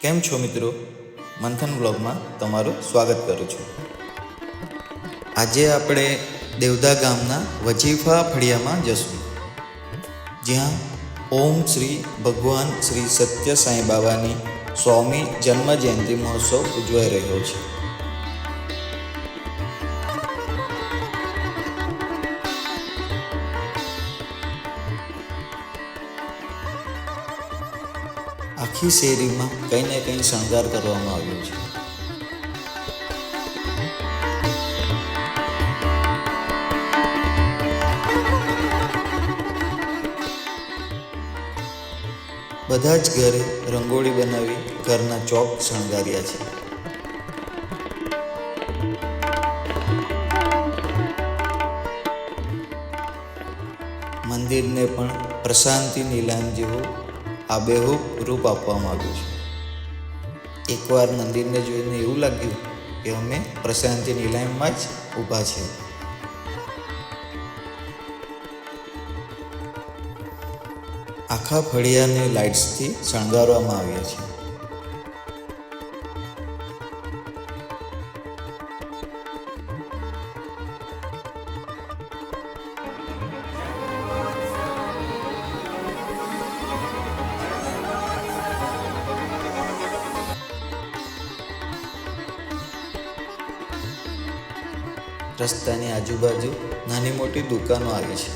કેમ છો મિત્રો? મંથન બ્લોગમાં તમારું સ્વાગત કરું છું. આજે આપણે દેવધા ગામના વજીફા ફળિયામાં જશું, જ્યાં ઓમ શ્રી ભગવાન શ્રી સત્ય સાંઈ બાબાની 100મી જન્મ જયંતિ મહોત્સવ ઉજવાઈ રહ્યો છે. આખી શેરીમાં કંઈ ને કંઈ શણગાર કરવામાં આવ્યો છે. બધા જ ઘરે રંગોળી બનાવી ઘરના ચોક શણગાર્યા છે. મંદિરને પણ પ્રશાંતિ નીલામ જેવું આબેહૂબ રૂપ આપવામાં આવ્યું છે. એકવાર મંદિરને જોઈને એવું લાગ્યું કે અમે પ્રશાંતિ નીલામમાં જ ઊભા છે. આખા ફળિયાને લાઇટ્સથી શણગારવામાં આવ્યા છે. રસ્તાની આજુબાજુ નાની મોટી દુકાનો આવી છે.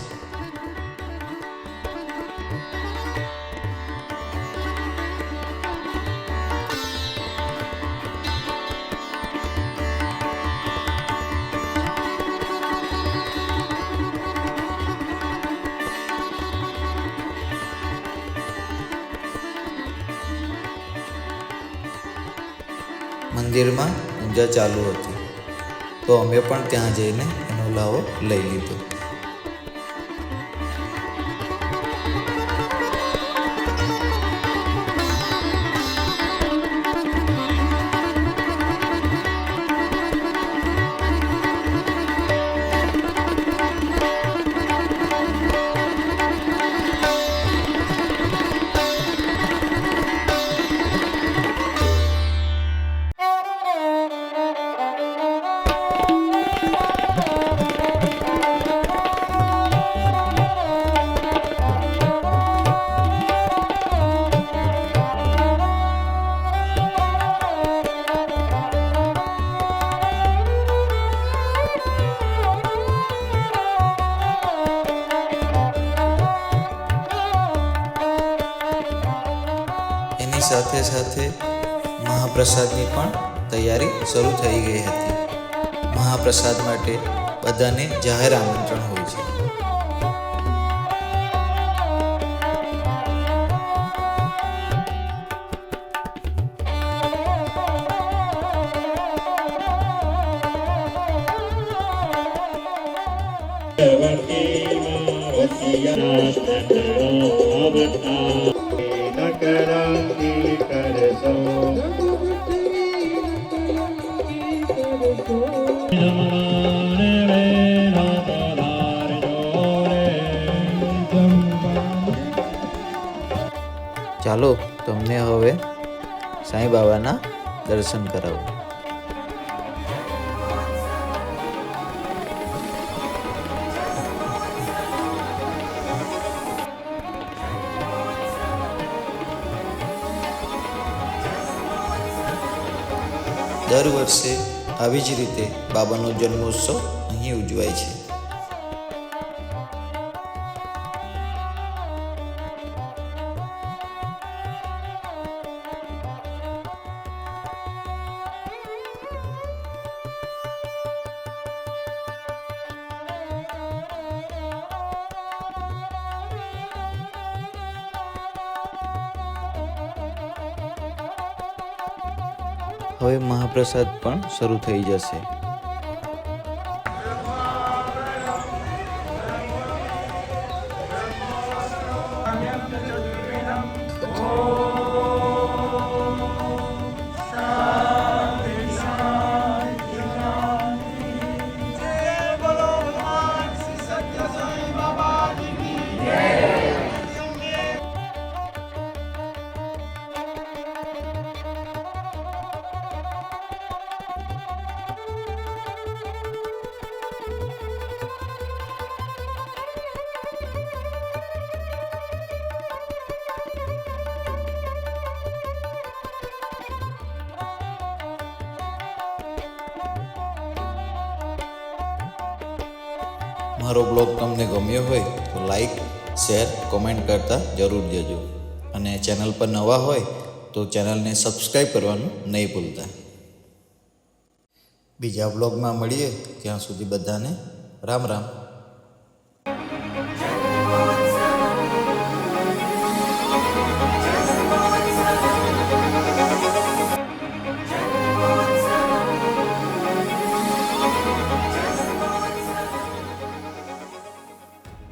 મંદિરમાં પૂજા ચાલુ હતી, તો અમે પણ ત્યાં જઈને એનો લાવો લઈ લીધો. સાથે સાથે મહાપ્રસાદની પણ તૈયારી શરૂ થઈ ગઈ હતી. મહાપ્રસાદ માટે બધાને જાહેર આમંત્રણ હોય છે. ચાલો તમને હવે સાંઈ બાબાના દર્શન કરાવું. દર વર્ષે આવી જ રીતે બાબાનો જન્મોત્સવ અહીં ઉજવાય છે. હવે મહાપ્રસાદ પણ શરૂ થઈ જશે. મારો બ્લોગ તમને ગમ્યો હોય તો લાઈક, શેર, કોમેન્ટ કરતા જરૂર જજો. અને ચેનલ પર નવા હોય તો ચેનલને સબસ્ક્રાઈબ કરવાનું નહીં ભૂલતા. બીજા બ્લોગમાં મળીએ, ત્યાં સુધી બધાને રામ રામ.